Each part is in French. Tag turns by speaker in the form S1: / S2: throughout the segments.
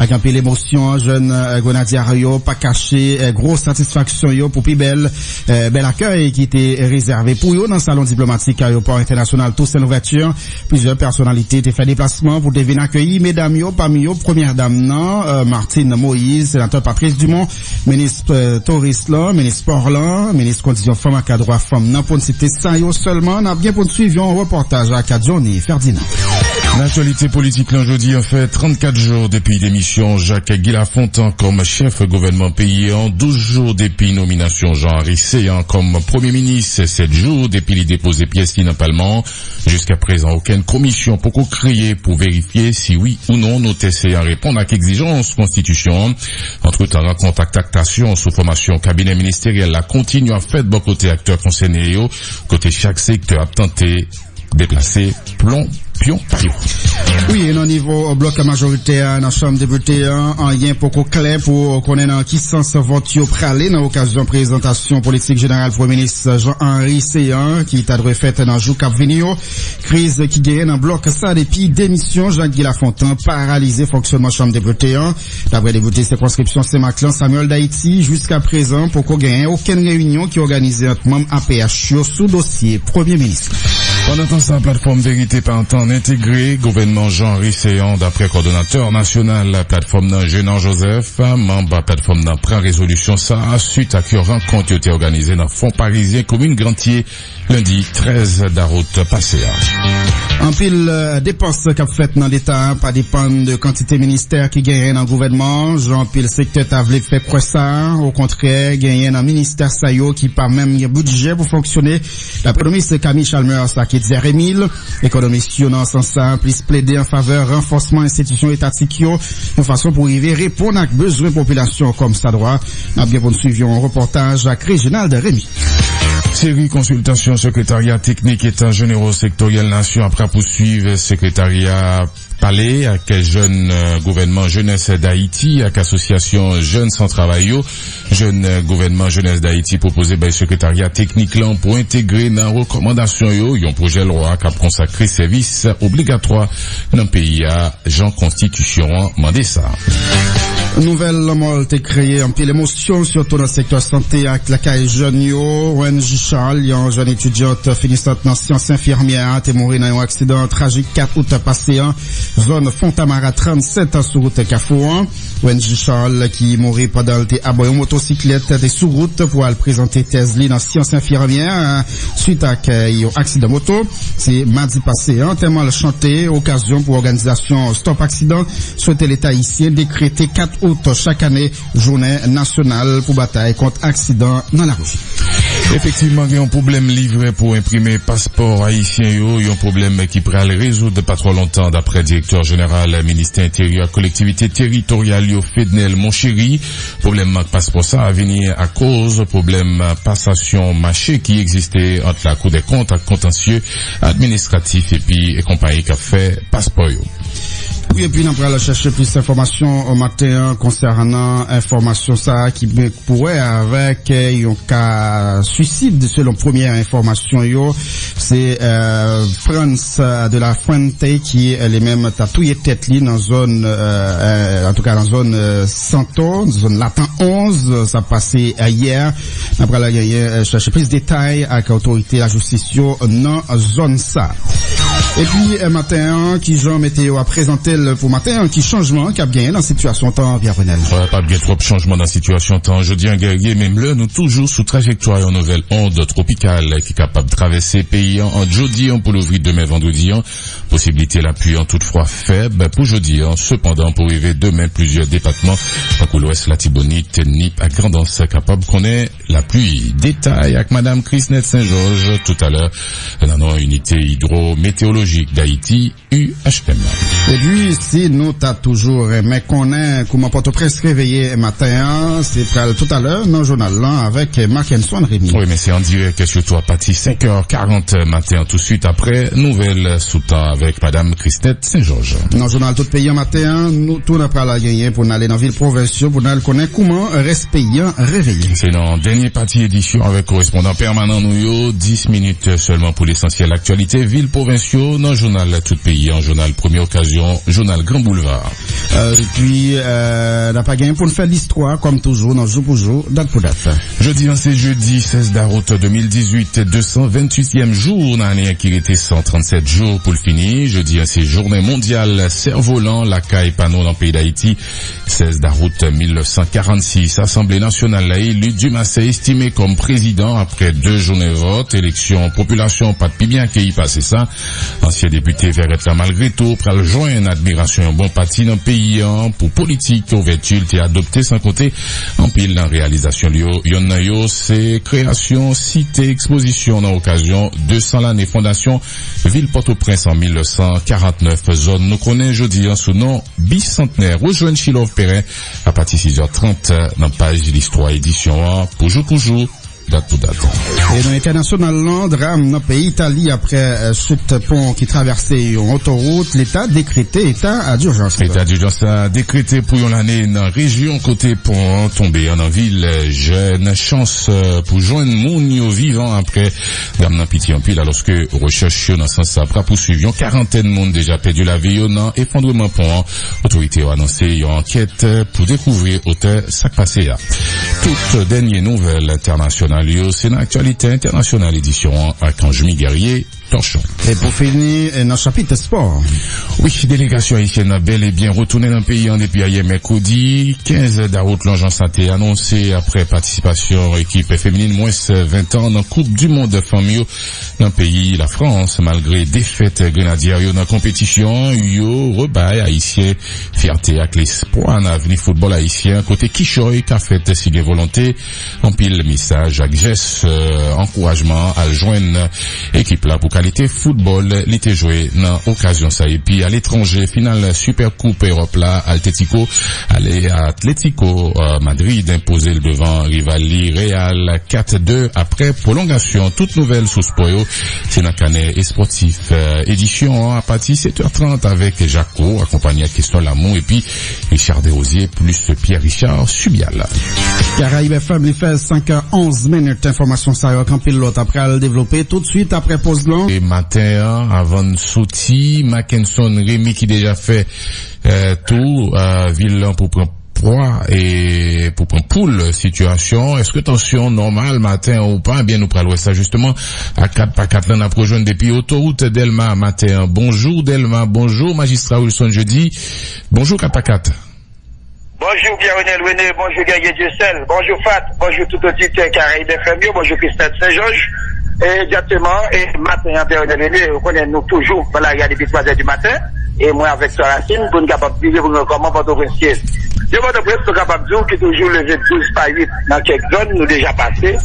S1: avec un peu l'émotion, jeune grenadier yo, pas caché, grosse satisfaction yo pour plus bel accueil qui était réservé pour eux dans le salon diplomatique aéroport international Toussaint Louverture. Plusieurs personnalités étaient fait déplacement pour venir accueillir mesdames yo, parmi eux, première dame Martine Moïse, sénateur Patrice Dumont, ministre tourisme là, ministre sport là, ministre conditions femmes à droit femmes nan pour citer ça yo seulement, n'a bien pour suivre un reportage à Johnny Ferdinand.
S2: L'actualité politique l'aujourd'hui en fait 34 jours depuis démission Jacques Guy-Lafontaine comme chef gouvernement paysan, 12 jours depuis nomination Jean-Henri Séan comme premier ministre, 7 jours depuis les déposés pièces dans le Parlement. Jusqu'à présent, aucune commission pour créer pour vérifier si oui ou non nos Séan répondent à l'exigence constitution. Entre-temps, rencontre actation sous formation cabinet ministériel la continue à faire de côté acteurs concernés, côté chaque secteur a tenté déplacer pion.
S1: Oui, et au niveau bloc majoritaire dans la Chambre des députés, en lien pour clair pour connaître dans qui sens vote yo pralé dans l'occasion de présentation politique générale Premier ministre Jean-Henri Séan qui t'a fait dans jour cap venir. Crise qui gagne dans bloc ça depuis démission Jacques Guy-Lafontaine paralysé fonctionnement Chambre des députés. D'après député circonscription Saint-Maclan Samuel d'Haïti jusqu'à présent pour qu'on gagne aucune réunion qui organisée entre membres APH sous dossier Premier ministre.
S2: Pendant temps, sa plateforme Vérité par temps intégrée, gouvernement Jean-Henri Séan, d'après coordonnateur national, la plateforme Jean Joseph, membre la plateforme prend résolution ça, suite à que rencontre été organisée dans Fonds parisien, commune Grantier, lundi 13 d'août passé.
S1: En pile dépenses qu'a fait dans l'État, pas dépendre de quantité ministère qui gagne dans le gouvernement, Jean pile secteur t'a voulu fait quoi ça, au contraire, gagne dans ministère Sayo qui pas même budget pour fonctionner. D'après le ministre Camille Chalmers, ça qui dit Rémile, économiste dans ce sens plus plaider en faveur renforcement institutions étatiques de façon pour arriver répondre à besoins population comme ça doit. N'a bien pour suivre un reportage à Régional de Rémy.
S2: Série consultation secrétariat technique état généraux sectoriel nation après poursuivre secrétariat palais avec jeune gouvernement jeunesse d'Haïti avec association jeunes sans travail jeune gouvernement jeunesse d'Haïti proposé par secrétariat technique là pour intégrer dans recommandation un projet loi qui a consacré service obligatoire dans le pays à Jean Constitution mandé ça.
S1: Nouvelle mort été créée en pile émotion surtout dans le secteur santé avec la caille jeune ONG Charles, une jeune étudiante finissante dans sciences infirmières est morte dans un accident tragique 4 août passé en zone Fontamara 37 sur route Cafouan. ONG Charles qui mourit pendant le aboyé en motocyclette des sous route pour aller présenter thèse dans sciences infirmières suite à un accident moto. C'est mardi passé tellement le chanté occasion pour organisation Stop Accident souhaiter l'État haïtien décréter 4 août chaque année journée nationale pour bataille contre accident dans la rue.
S2: Effectivement, il y a un problème livré pour imprimer passeport haïtien il y a un problème qui pourrait le résoudre pas trop longtemps d'après directeur général ministère intérieur collectivité territoriale Fednel Monchéri. Problème passeport ça a venir à cause problème passation marché qui existait entre la Cour des comptes et contentieux administratif et puis compagnie qui a fait passeport.
S1: Oui, et puis on va chercher plus d'informations au matin concernant information ça qui pourrait avec un cas suicide selon première information c'est France de la Fuente qui est les mêmes tatoué tête li dans zone en tout cas dans zone Santo, zone Latin 11, ça passé hier. Après là il y a chercher plus de détails avec autorité la justice dans zone ça. Et puis matin qui Jean météo a présenté pour matin qui changement qui a gagné dans la situation temps Pierre-Renel.
S2: Ouais, pas bien trop changement dans la situation temps. Je dis un guerrier même là nous toujours sous trajectoire en nouvelle onde tropicale qui est capable de traverser pays en jeudi pour l'ouvrir demain vendredi possibilité la pluie en toutefois faible pour jeudi cependant pour arriver demain plusieurs départements par l'ouest la Tibonite Nip à Grandance capable qu'on ait la pluie. Détail avec madame Chrisnette Saint-Georges tout à l'heure dans unité hydrométéorologique d'Haïti UHM.
S1: Et puis si nous t'as toujours mais qu'on est comment Port-au-Prince réveillé matin c'est tout à l'heure dans le journal là avec Marc-Antoine Rémy.
S2: Oui mais c'est en direct sur toi parti 5h40 matin tout de suite après nouvelle sous temps avec madame Christette Saint-Georges.
S1: Dans le journal tout pays matin nous tout n'a pas la gagner pour aller dans ville provinciale pour nous connaître comment reste paysan réveillé.
S2: C'est dans dernière partie édition avec correspondant permanent nous 10 minutes seulement pour l'essentiel actualité ville provinciale dans le journal Tout Pays, en journal Première Occasion, journal Grand Boulevard.
S1: Et puis, n'a pas gagné pour nous faire l'histoire, comme toujours, dans jour pour jour, date pour date.
S2: Jeudi, c'est jeudi 16 d'août 2018, 228e jour, dans l'année qui était 137 jours pour le finir. Jeudi, c'est journée mondiale cerf-volant, la caille panneau dans le pays d'Haïti. 16 d'août 1946, Assemblée nationale a élu Dumassé estimé comme président après 2 journées de vote. Élection, population, pas de bien qu'il y passe ça. Ancien député Verretta malgré tout, pral joindre admiration un bon parti dans le pays, pour politique, ouverture, et adopté sans compter en pile dans réalisation yo, c'est création, cité, exposition dans l'occasion 200 l'année fondation Ville Port-au-Prince en 1949 zone. Nous connaissons jeudi sous nom bicentenaire. Rejoignez Chilov Perrin à partir 6h30 dans page l'histoire édition 1 pour jour. Date pour date.
S1: Et dans l'international, drame dans le pays Italie après chute pont qui traversait une autoroute, l'État décrété état d'urgence.
S2: État d'urgence a décrété pour l'année dans la région côté pont tombé en ville. Jeune chance pour joindre moun vivant après drame dans pitié en pile alors que recherche dans sens après poursuivre 40 monde déjà perdu la vie dans effondrement pont. Autorité a annoncé une enquête pour découvrir auteur ça passé là. Toute dernière nouvelle internationale, c'est une actualité internationale édition à Kanjumi Guerrier. Torchon.
S1: Et pour finir, dans le chapitre sport.
S2: Oui, délégation haïtienne a bel et bien retourné dans le pays en depuis hier mercredi. 15 d'août, l'agence santé annoncé après participation équipe féminine moins 20 ans dans Coupe du Monde de famille dans le pays, la France, malgré défaite grenadière dans la compétition, yo, rebaille haïtien, fierté avec l'espoir en avenir football haïtien, côté Kishoy, qu'a fait si des volontés, en pile message, avec geste, encouragement à joindre équipe là pour qualité football, l'été joué dans occasion ça et puis à l'étranger finale Super Coupe Europe là Atlético Madrid imposé le devant Rivali Real 4-2 après prolongation. Toute nouvelle sous Spoyo c'est dans Canet et sportif édition à partir 7h30 avec Jaco accompagné à Question Lamont et puis Richard Desrosiers plus Pierre-Richard Subial.
S1: Caraïbes FM les fait 5h11 minutes information ça en pilote après à le développer tout de suite après pause longue.
S2: Et matin, avant de sortir, Mackinson Rémi qui déjà fait tout Villan pour prendre poids et pour prendre poule situation. Est-ce que tension normale matin ou pas? Bien nous prenons ça justement à 4x4 là, on a projeune depuis autoroute Delma matin. Bonjour Delma, bonjour magistrat Wilson jeudi. Bonjour 4x4.
S3: Bonjour Pierre-René, bonjour Gaël Dieucel, bonjour Fat, bonjour tout auditeur Caraïbes FM, bonjour Christelle Saint-Georges. Exactement, et matin, Pierre-René, vous connaissez nous toujours, voilà, il y a depuis 3h du matin, et moi avec sa racine, pour nous capables de vivre pour comment Port-au-Prince. De Port-au-Prince, nous capables de dire que toujours levé 12 par 8 dans quelques zones, nous déjà passé,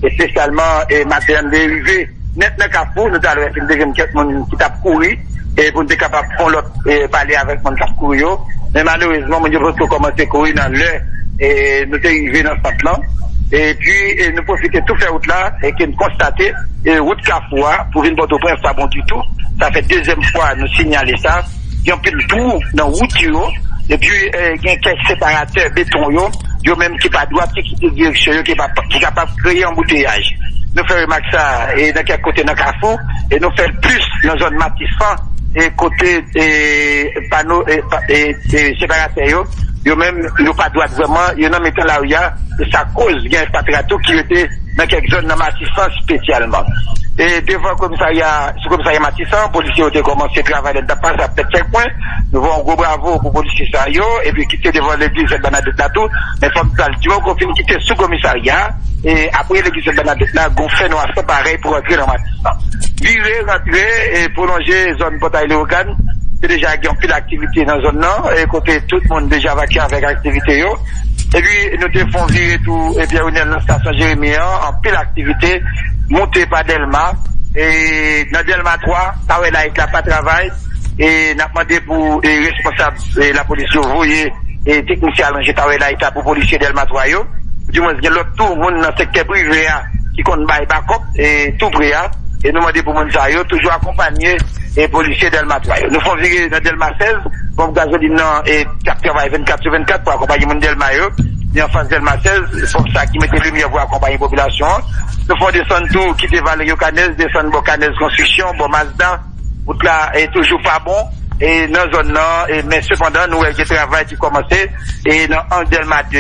S3: et spécialement, et matin, dérivé, net dans Carrefour, nous avons une deuxième quête, qui t'a couru, et pour nous être capables de prendre l'autre, et parler avec mon cap courir. Mais malheureusement, nous avons commencé à courir dans l'heure, et nous sommes arrivés dans ce temps-là. Et puis, nous profitons de tout faire route là, et que nous constatons, route Carrefour, pour une Port-au-Prince, pas bon du tout. Ça fait deuxième fois, nous signaler ça. Il y a un peu de tout dans route, et puis, il y a quelques séparateurs béton, il y a même qui pas droit, qui quitte direction, qui est capable de créer un embouteillage. Nous faisons remarquer ça, et dans quel côté dans Carrefour, et nous faisons plus dans la zone Matissan, et côté, panneaux, et séparateurs, yo même yo pas droit vraiment yo non mettant là où il y a et ça cause il y a un patrato qui était dans quelques zones dans Matissan spécialement et devant commissariat Matissan policiers ont commencé à travailler dans passe à peut-être checkpoint nous avons un gros bravo pour policiers ça yo et puis quitter devant l'église de Bernadette là tout mais faut ça du qu'on finit quitter sous commissariat et après l'église de Bernadette là gon fait nous fait pareil pour entrer dans Matissan virer rentrer et prolonger zone portail Léogane. C'est déjà un peu d'activité dans la zone nord, et côté tout le monde déjà vaqué avec l'activité. Et puis, nous te font virer tout, et bien, on est dans la station Jérémie en pile d'activité, monté par Delma, et dans Delma 3, ça va là, il n'a pas de travail, et n'a demandé pour les responsables, et la police, vous voyez, et technicien, j'ai travaillé là, il pour policier Delma 3, du moins, il y a l'autre tout le monde dans le secteur privé, qui compte bail backup, et tout prêt, et nous demandons pour Monsayo, toujours accompagné, et policiers Delma 3. Nous faisons virer dans Delma 16, comme gasoline et cap travail 24/24 pour accompagner mon Delma et en face Delma 16, c'est pour ça qui mettait lumière pour accompagner la population. Nous faisons descendre tout, quitter Vallée Yokanez, descendre Bocanez Construction, bon Mazda, route là est toujours pas bon et dans zone là mais cependant nous avons travail qui commencé et dans Andelma 2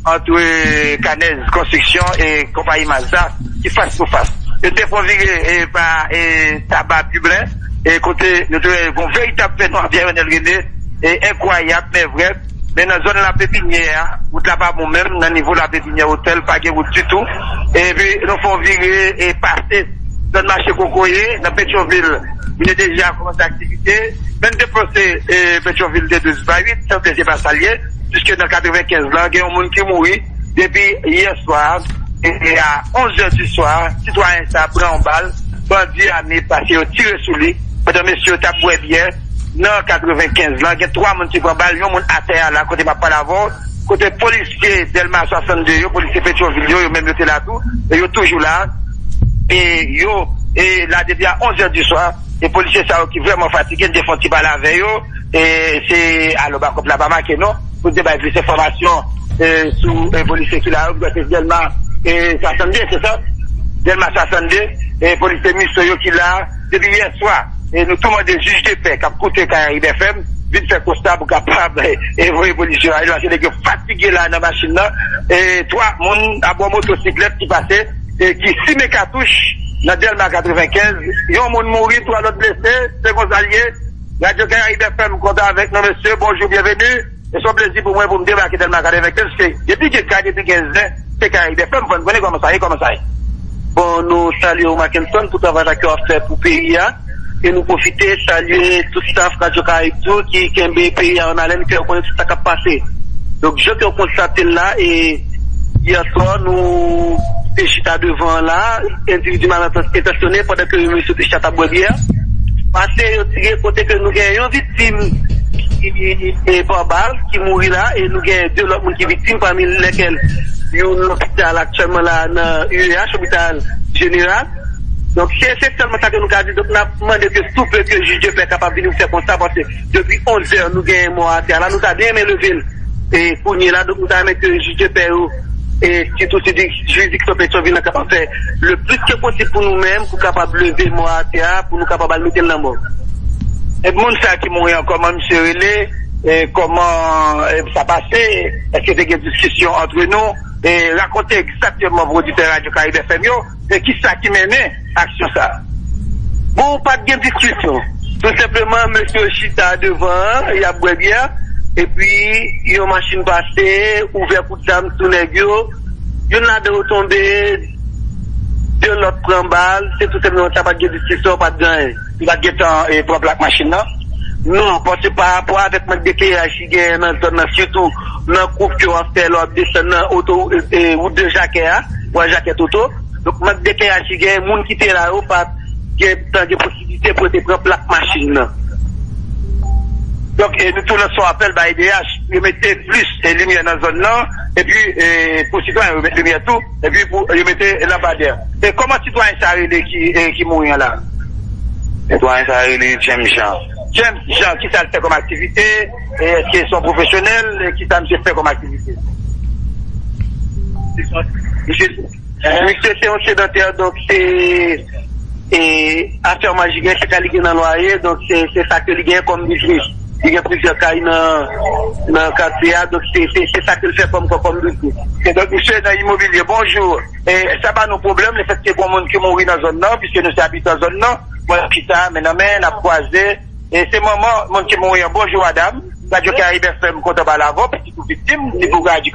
S3: entre Canez Construction et compagnie Mazda qui face pour face. Nous avons viré par tabac Dublin et côté nous avons un véritable phénomène bien René et incroyable mais vrai. Mais dans la zone de la pépinière, route là-bas, même, dans le niveau de la pépinière hôtel, pas de route du tout. Et puis, nous faisons virer et passer dans le marché Cocoyer, dans Pétionville. Il est déjà commencé l'activité. Même déposé Pétionville de 12 par 8, ça c'est pas salier, puisque dans 95 là, il y a un monde qui mourit depuis hier soir, et à 11h du soir, citoyen ça prend en balle, bandit armé passé au tiré sous lui, pendant monsieur taboué bien. Non, 95 là, il y a 3 personnes qui prennent balle, il y a un monde à terre là, côté Papa Lavon, côté policier Delma 62, policier Pétionville, yo même était là tout, et yo toujours là, et là, depuis à 11h du soir, les policiers ça qui vraiment fatigués, ils font petit balle avec yo, et c'est, alors, bah, comme là-bas, non, pour débattre plus d'informations, sous les policiers qui là, c'est Delma, et 62, c'est ça? Delma 62, et policier Misso qui là, depuis hier soir, et nous tout le monde des juges de paix qui a coûté Caraïbe FM, vite fait constat pour capable et voir l'évolution. Il a des fatigués là dans la machine là, et toi, mon à bon motocyclette qui passait, et qui 6 mes cartouches, dans Delma 95, il y a un monde mourir, 3 autres blessés, c'est vos alliés, Radio Caraïbe FM, content avec nous, monsieur, bonjour, bienvenue, et c'est un plaisir pour moi pour me débarquer Delma 95, parce que depuis que depuis 15 ans, c'est Caraïbe FM, vous connaissez comment ça est. Bon, nous saluons Mackinson pour avoir l'accueil à faire pour le pays, et nous profiter, saluer tout le staff Radio Caraïbe qui est un pays en haleine qui a connu tout ça qui a passé. Donc, je peux constater là, et hier soir, nous chita devant là, individuellement intentionné pendant que nous sommes chita à Boisbière. Parce que côté que nous avons une victime qui est par balle, qui mourit là, et nous avons 2 autres qui sont victimes, parmi lesquels il y a un hôpital actuellement là, dans l'UEH, hôpital général. Donc c'est seulement ça que nous avons dit. Donc nous avons demandé que tout le que le juge de paix est capable de nous faire comme ça, parce que depuis 11 heures, nous avons un mot à terre. Là, nous avons bien levé et pour nous là, donc nous avons mis le juge de paix et surtout c'est des juridictions Pétionville capable de faire le plus que possible pour nous-mêmes, pour capable de lever le mot à terre, pour nous capable de mettre dans la mort. Et le monde ça qui mourit encore, monsieur Relé, et comment ça passait, est-ce qu'il y a des discussions entre nous, et raconter exactement vos auditeurs Radio Caraïbe FM, et qui ça qui mène action ça. Bon, pas de discussion. Tout simplement, monsieur Chita devant, il y a Boisbière, et puis, il y a une machine passée, ouvert pour d'âme, tout les gars, il y en a de retomber, de l'autre prend balle, c'est tout simplement ça, pas de discussion, pas de gain. Il va guetter pour la machine là. Non, parce que par rapport avec ma déclaration qui est dans surtout dans le groupe qui a fait l'autre descendant auto route de Jacquet, ou Jacquet auto. Donc ma déclaration qui est monde qui était là, pas qui est tant de possibilités pour te prendre la machine là. Donc nous tout le soir appel par IDH, ils mettaient plus de lumière dans la zone là, et puis pour citoyens ils mettent lumière tout, et puis pour ils mettaient la barrière. Et comment citoyen ça qui mourir là? Citoyen ça James Jean, qui ça fait comme activité, et est-ce qu'ils sont professionnels, et qui ça fait comme activité? Monsieur, c'est un sédentaire, donc c'est affaire magique, c'est qu'à ligue dans le loyer, donc c'est ça que ligue comme business. Il y a plusieurs cas dans le quartier, donc c'est ça qu'il fait comme business. Et donc, monsieur, dans l'immobilier, bonjour. Et ça va nos problèmes, le fait qu'il y a beaucoup de monde qui mourit dans la zone nord, puisque nous sommes habitants dans la zone nord. Moi, putain, mais non, mais, on a croisé. Et c'est moment, mon qui mourit, bonjour madame, Radio Caraïbe FM, contre Balavo, petit coup victime, c'est pour Radio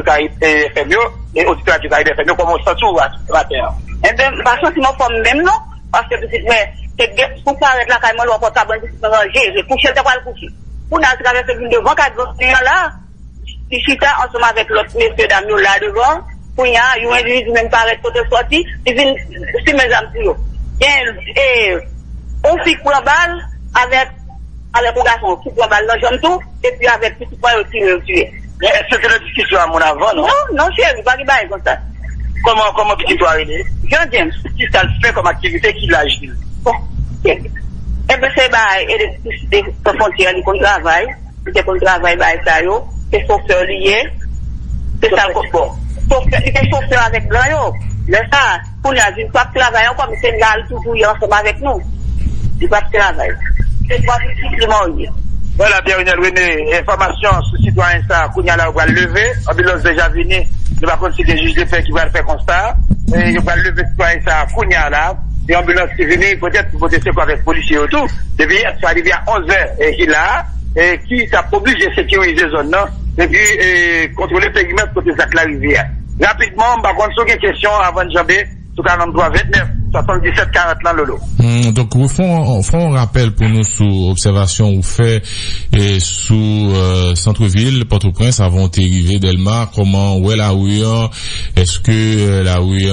S3: Caraïbe FM, et auditeur Radio Caraïbe FM, comme on se trouve à terre.
S4: Eh bien, par contre, moi, forme même, non? Parce que, mais, c'est pour ça, avec la caille, moi, on portable, on va j'ai couché, je vais le coucher. Pour nous, traverser devant, quatre là, si je suis ensemble avec l'autre monsieur dame, là devant, pour y a, il y a un individu même paraît pour te sortir, il vient, c'est mes amis, et, on fixe pour la balle, avec un garçon qui prend balle dans jambe tout, et puis avec petit point aussi tué.
S3: Mais est-ce que la discussion à mon avant, non?
S4: Non, c'est pas qui baille comme ça.
S3: Comment petit toi arrivé?
S4: Jean James.
S3: Si ça le fait comme activité, qui l'a agit?
S4: Bon, et bien c'est bail, et des frontières, qu'on travaille, qu'on travaille, bail ça yo, c'est chauffeur lié, c'est ça le bon. C'est chauffeur avec blanc yo, le ça, pour nous, une fois que travaillons comme c'est là, toujours ensemble avec nous. il va travailler. C'est pas difficilement.
S3: Voilà, Pierre-Renel René, information sur citoyen ça, Kounia là, on va le lever, ambulance déjà venue, nous va considérer juge de paix qui va le faire constat, et on va lever citoyen ça, Kounia là, et ambulance qui est venue, peut-être pour voter quoi avec policiers et tout, depuis ça arrive à 11h, et qui là, et qui t'a obligé de sécuriser zone là, et puis, contrôler le périmètre côté de la rivière. Rapidement, par contre, sur une question avant de jamber, sur 43 29, 77 40 là, Lolo.
S2: Donc, au fond, on rappelle pour nous sous observation ou fait et sous centre-ville, Port-au-Prince, avant d'arriver Delma, comment, où est la rue, est-ce que la rue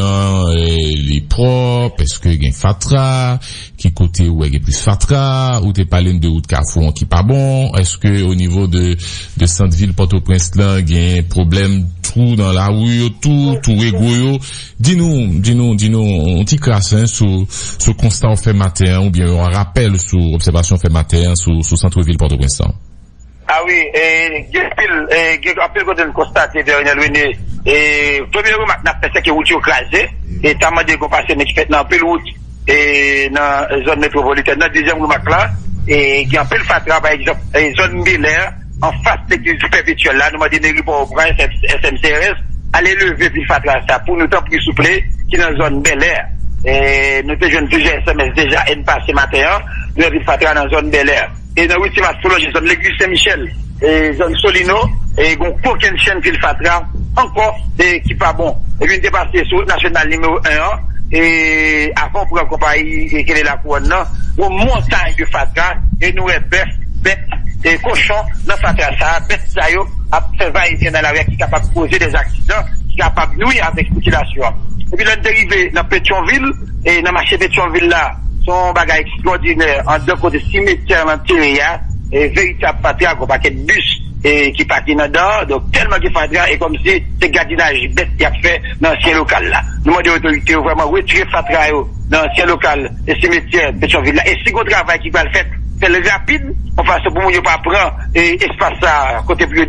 S2: est propre, est-ce que il y a fatra, qui côté où il y a plus fatra, ou t'es parlé de route Carrefour qui pas bon, est-ce que au niveau de centre-ville Port-au-Prince là, il y a un problème tout dans la rue, tout régoyo. Dis-nous, on t'y crasse, hein, sur constat on fait matin, ou bien on rappelle sur observation fait matin, sur centre-ville Port-au-Prince.
S3: Ah oui, et après quand on constate dernière année, et première remarque n'a fait c'est que route écrasée, et t'as demandé qu'on passe mais qui fait dans pile route et dans zone métropolitaine. Dans deuxième remarque là, et qui en pile fatra par exemple, zone Belair en face de l'église perpétuelle là, nous m'a dit Port-au-Prince SMCRS, aller lever puis fatra ça pour nous temps plus souple qui dans zone Belair. Et nous te jeunes plusieurs SMS déjà et passé matin, nous avons fatra dans zone Belair. Et dans l'outil masculin, zone l'église Saint-Michel, et zone Solino, et gon aucune chaîne qu'il fatra encore et qui pas bon. Et puis dépassé sur route nationale numéro 1 et avant pour accompagner et quelle est la couronne là, une montagne de fatra et nous est bête et cochon dans fatra ça, bête ça yo a fait va-et-vient dans la rue qui est capable de causer des accidents, qui est capable de nuire avec population. Et puis là dérivé dans Pétionville et dans marché Pétionville là, son bagage extraordinaire en deux côtés cimetière dans Téréa et véritable fatra qu'on paquet de bus et qui partit dedans, donc tellement qu'il fatra et comme si c'est gardinage bête qui a fait dans l'ancien local là. Nous demandons aux autorités vraiment retirer fatra dans l'ancien local et cimetière Pétionville là. Et si on travail qui va le faire, c'est le rapide, on fasse pour ne pas prendre et espace à côté plus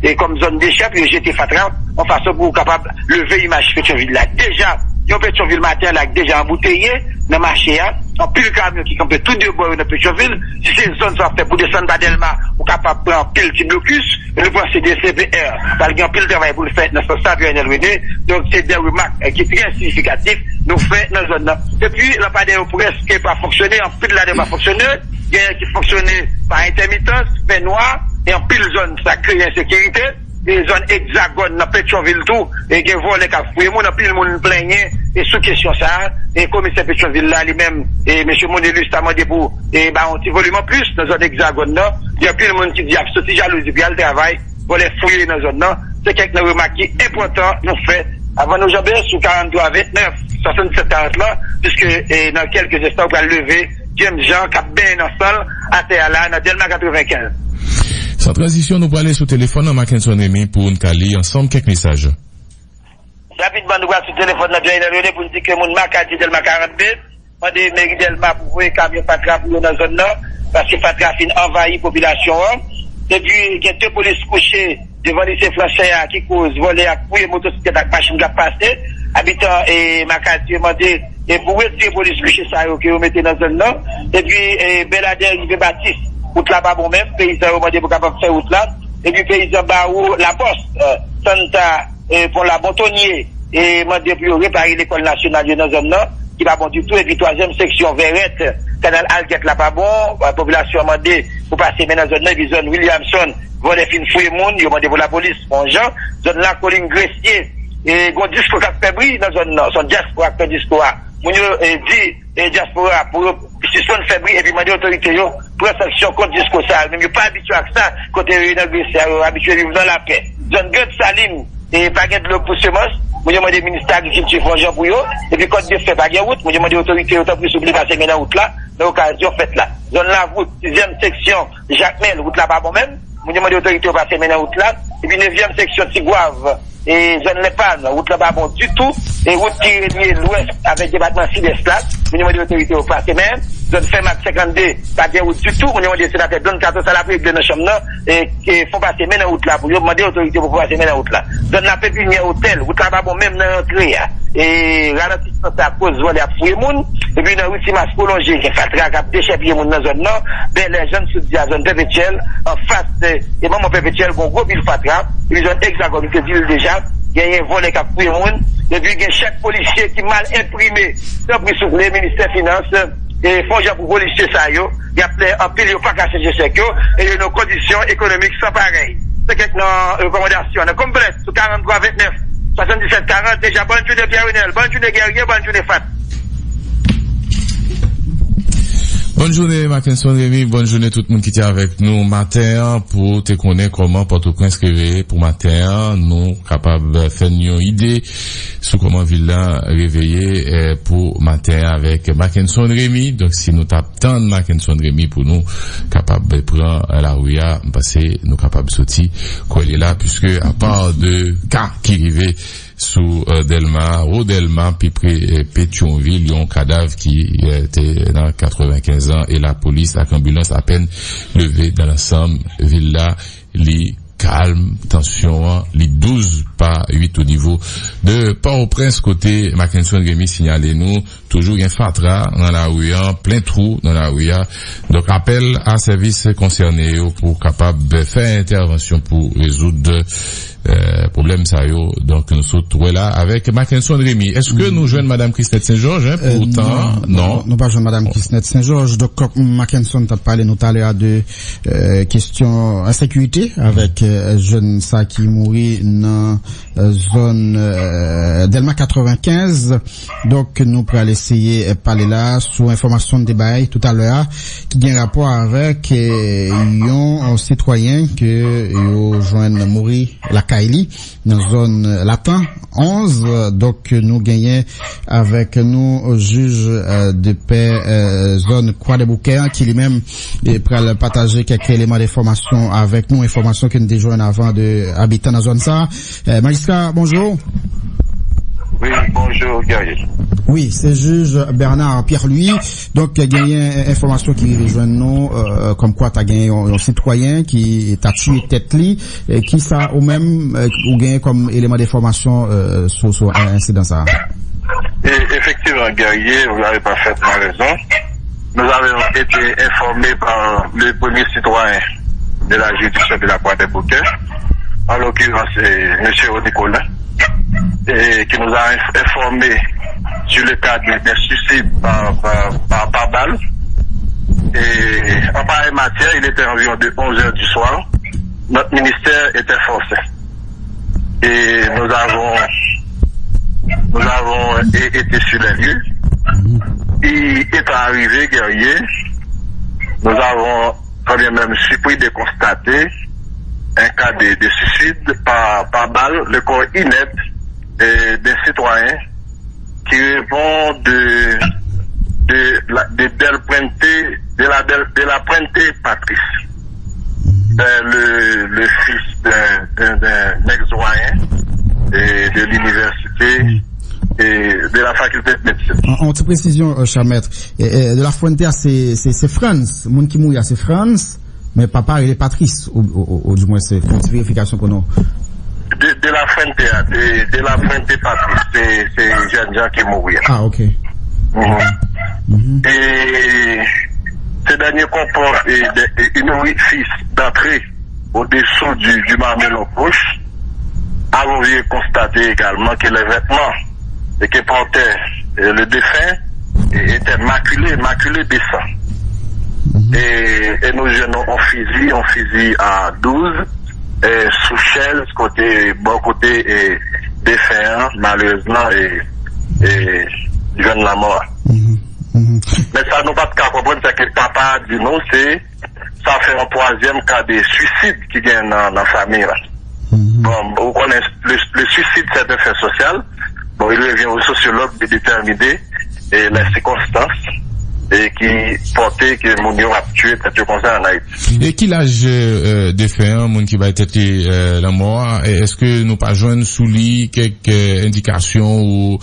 S3: et comme zone déchet, puis jeter fatra, on fasse pour capable lever l'image Pétionville là. Déjà, yon Pétionville matin là déjà embouteillé dans le marché en pile camion qui campait tout de bords dans Pétionville. Si ces zones sont faites pour descendre à Delma, on est capable de prendre pile petit blocus et le point c'est des CPR. Parce qu'il y a pile de travail pour le faire dans ce stade PNLVD. Donc c'est des remarques qui sont très significatives nous fait dans la zone là. Et puis la PADEO presque pas fonctionné, en pile là n'a pas fonctionné. Il y a qui fonctionnait par intermittence, fait noir, et en pile zone ça crée insécurité. Des zones hexagones dans Pétionville tout, et qui volent les cafouilles, mon pile monde plaignait, et sous question ça, et commissaire Pétionville là, lui-même, et monsieur Monélus t'a demandé pour, et bah, on t'y volume en plus, dans zone hexagone là, il y a plus de monde qui dit, sorti jalousie, bien le travail, pour les fouiller dans zone là, c'est quelque remarque qui est important, nous fait, avant nos jambes, sous 43, 29, 67, 40 là, puisque, dans quelques instants, on va lever, James Jean, qui a bien dans le sol, à terre là, dans Delma 95.
S2: Sans transition, nous allons aller sur téléphone à Mackinson Rémy pour nous caler ensemble quelques messages.
S3: Rapidement, nous allons sur téléphone pour nous dire que mon marque a dit Delma 42, on dit mairie Delma pour voir camion fatra pour dans la zone là, parce que fatra fin envahi la population. Depuis qu'il y a deux polices couchées devant les Français qui causent voler à coups et motocyclettes avec machine qui a passé, habitants et Macati demandé et pour retirer les polices couchées ça que vous mettez dans la zone là, et puis Belader Rive Baptiste. Route là-bas bon même, paysan au demandé pour capable faire route là, et puis paysan Barou, la Poste, Santa, pour la Bontonnier, et demandé pour réparer l'école nationale de la zone là, qui va bon du tout, et puis troisième section Verrette, canal Alguette là pas bon, la population a demandé pour passer dans la zone là, et puis zone Williamson, voler fin fouiller monde, il a demandé pour la police, bon Jean, zone là, Colline Gressier, et gon disco qui a fait brille dans la zone là, son diaspora qui disco là. Mon dit diaspora pour suspendre fébrile et puis demander aux autorités pour sanction contre discours ça même pas habitué à ça côté inauguré habitué à vivre dans la paix zone Gret Saline et paquet de l'eau pour semence mon demandé ministère de l'agriculture Jean pour eux et puis côté de fait pas route mon demandé aux autorités autant plus oublier passer maintenant route là dans l'occasion faite là zone la route 6e section Jacques Mel route là bas bon même mon demandé aux autorités passer maintenant route là et puis 9e section Tigouave et zone Lepan, route là-bas bon du tout, et route qui est l'ouest avec département sud-est là, au niveau de l'autorité au passé même, zone Fermac 52, pas de route du tout, au niveau des sénateurs, donne 14 à la prise de nos chambres là, et font passer même la route là, pour demander l'autorité pour passer même la route là. Zone la Pépinière Hôtel, route là-bas bon même dans l'entrée, et ralentissement à cause de la fouille moun et puis dans route masse prolongée qui fait traque déchets moun dans zone là ben les jeunes sous la zone perpétuelle en face et maman perpétuelle gon gros pile fatra ils ont hexagone que dit déjà gagné volé cap fouille moun et puis il y a chaque policier qui mal imprimé sans pris sous les ministère finance et fonds pour policier ça yo il y a plein en pile yo pas cacher chèque et nos conditions économiques sont pareilles c'est quelques recommandations complète sur 43 29 77 40 déjà bonne journée Pierre-Renel, bonne journée Guerrier, bonne journée Fat.
S2: Bonne journée Mackinson Rémi, bonne journée tout le monde qui était avec nous matin pour te connaître comment Port-au-Prince réveillé pour matin, nous capables de faire une idée sur comment Villa réveillé pour matin avec Mackinson Rémi. Donc si nous tapons Mackinson Rémi pour nous capables de prendre la rue passer nous capables de sortir quoi il est là puisque à part de cas qui arrivaient sous Delma, au Delma, puis près Pétionville, il y a un cadavre qui était dans 95 ans et la police, la ambulance à peine levée dans l'ensemble, villa, li calme, tension, li 12 par 8 au niveau de Port-au-Prince côté Mackinson Rémi signalé nous, toujours un fatra dans la rue, plein trou dans la rue. Donc appel à services concernés pour capable de faire intervention pour résoudre problème ça yo. Donc nous sommes là avec Mackinson Rémi. Est-ce que nous joignons madame Christine Saint-Georges pourtant non, nous
S1: pas joindre madame Christine Saint-Georges. Donc Mackinson t'a parlé nous tout à l'heure de question insécurité avec jeune ça qui mourit dans zone Delma 95. Donc nous pourrons essayer parler là sous information de débat tout à l'heure qui a un rapport avec un citoyen que yo joindre mourir la Kaili dans zone Latin 11. Donc nous gagnons avec nous juge de paix zone Croix-des-Bouquets qui lui-même pour partager quelques éléments d'information avec nous, information que nous déjà avant de habitants dans zone ça. Magistrat, bonjour.
S3: Oui, bonjour Gaël.
S1: Oui, c'est juge Bernard Pierre-Louis. Donc il y a gagné information qui rejoint nous comme quoi tu as gagné un citoyen qui t'a tué tête li et qui ça ou même ou gagné comme élément d'information sur un incident ça.
S3: Et effectivement Gaël, vous n'avez pas fait ma raison. Nous avons été informés par le premier citoyen de la juridiction de la Croix-des-Bouquets, en l'occurrence M. Nicolas, et qui nous a informé sur le cas des suicides par balle. Et en pareille matière, il était environ de 11h du soir. Notre ministère était forcé. Et nous avons été sur les lieux. Il est arrivé, Guerrier. Nous avons quand même surpris de constater un cas de suicide par balle, le corps inerte des citoyens qui répond de la Puente Patrice, le fils d'un ex-doyen de l'université et de la faculté de médecine.
S1: En toute précision, cher maître, de la Fuente, c'est France, moun qui mouille, c'est France, mais papa il est Patrice, ou du moins c'est une vérification pour nous.
S3: De la Fuente Patrice, c'est jeune gens qui mourent.
S1: Ah, ok.
S3: Et ce dernier comporte une fils d'entrée au-dessous du marmelon poche. Avons constaté également que les vêtements que portait le défunt étaient maculés de sang. Et nous jeunes on fusil à 12 sous Shell, bon côté défunt malheureusement et jeune la mort. Mais ça nous pas de cas comprendre, c'est que papa dit non, ça fait un troisième cas de suicide qui vient dans la famille là. Bon, vous connaissez le suicide, c'est un fait social. Bon, il revient au sociologue de déterminer les circonstances et qui portait que mon a tué peut-être comme ça en Haïti.
S2: Et qui l'âge de faire un monde qui va être la mort? Est-ce que nous pas joindre sous lui quelques indications ou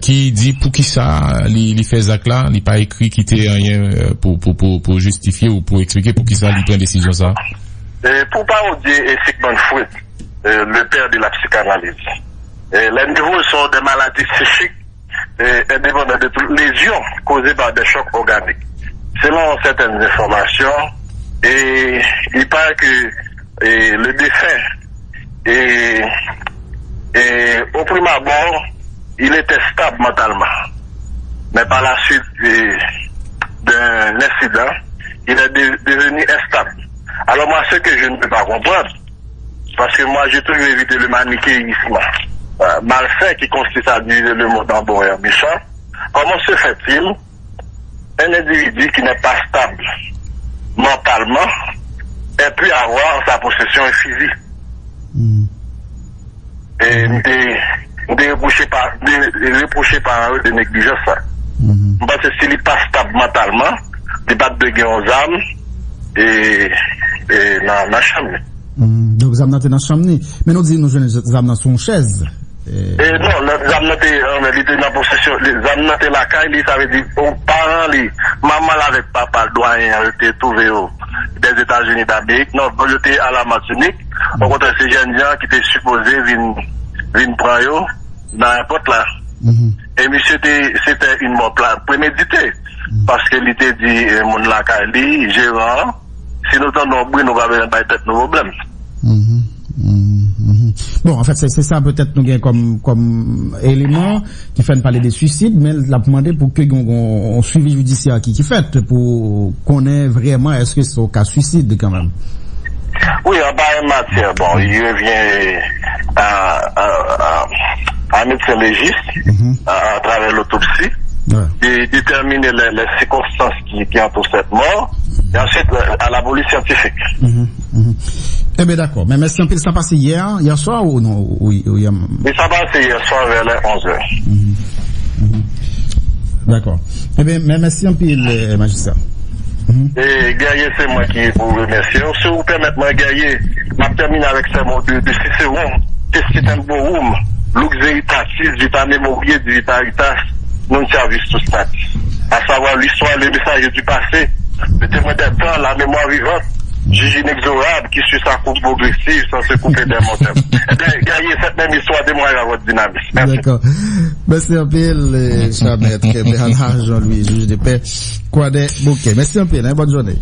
S2: qui dit pour qui ça il fait ça là, il pas écrit quitter rien pour justifier ou pour expliquer pour qui ça il prend décision ça?
S3: Pour pas dire Sigmund Freud, le père de la psychanalyse. Les niveaux sont des maladies psychiques indépendantes de toutes lésions causées par des chocs organiques. Selon certaines informations, et il paraît que le défunt au premier abord, il était stable mentalement. Mais par la suite d'un incident, il est devenu instable. Alors moi, ce que je ne peux pas comprendre, parce que moi j'ai toujours évité le manichéisme malsain qui consiste à dire le mot d'embourreur méchant, comment se fait-il un individu qui n'est pas stable mentalement ait pu avoir en sa possession un fusil? Et de reprocher par eux de négligence. Parce que s'il n'est pas stable mentalement, il bat de guerre aux âmes et dans la chambre.
S1: Donc, vous avez dans la chambre. Mais nous disons, nous avons dans son chaise.
S3: Non, les âmes étaient dans possession. Les âmes étaient la caille, ça veut dire, aux parents, maman avec papa, le doyen, étaient trouvés des États-Unis d'Amérique. Non, quand j'étais à la Martinique, on rencontre ces jeunes gens qui étaient supposés venir prendre dans un pote là. Et monsieur, c'était une mort préméditée. Parce qu'il était dit, mon la caille, gérant, si nous t'en nombreux, nous va avoir peut-être nos problèmes.
S1: Bon, en fait, c'est ça peut-être nous gagnons comme élément qui fait parler des suicides, mais l'a demandé pour que on suivi judiciaire qui fait pour connaître vraiment est-ce que c'est au cas suicide quand même.
S3: Oui, en bas matière, bon, il revient à médecin légiste à travers l'autopsie. Et déterminer les circonstances qui entourent cette mort, et ensuite à la police scientifique.
S1: Eh bien d'accord, mais merci un peu, ça passé hier soir ou non? Oui,
S3: ça passé hier soir vers les 11h.
S1: D'accord. Eh bien, merci un peu, le magistrat.
S3: Et Gaillé, c'est moi qui vous remercie. Si vous permettez moi, Gaillé, je termine avec ces mots de Cicéron, Testitem Borum, Lux Veritatis, Vita Memoriae, Vitaritas, non service tout status. À savoir l'histoire, les messages du passé, le témoin des temps, la mémoire vivante, juge inexorable qui suit sa courbe progressive sans se couper des montagnes. Eh bien, Gaillé, cette même histoire démoile à votre dynamisme. Merci.
S1: D'accord. Merci un peu, cher maître Bernard Jean-Louis, juge de paix, Kouadé Bouquet. Merci un peu, bonne journée.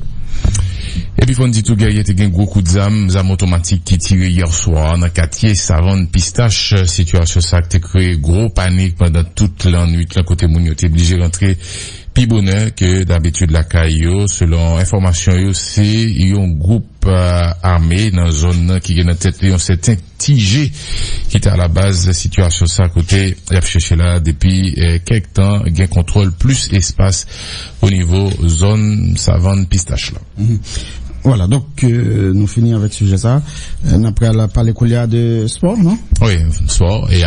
S2: Et puis, on dit tout, Gaillé, t'es un gros coup de zam automatique qui tiré hier soir dans le quartier Savane Pistache. Situation ça qui a créé gros panique pendant toute la nuit. Là, côté Mounio, t'es obligé de rentrer plus bonheur que d'habitude la Caillou. Selon information, c'est un groupe armé dans la zone qui est dans tête un certain TG qui était à la base de la situation ça côté il a cherché là depuis quelques temps gain contrôle plus espace au niveau zone Savane Pistache là.
S1: Voilà, donc nous finissons avec ce sujet ça. Après la parler de sport, non?
S2: Oui, sport et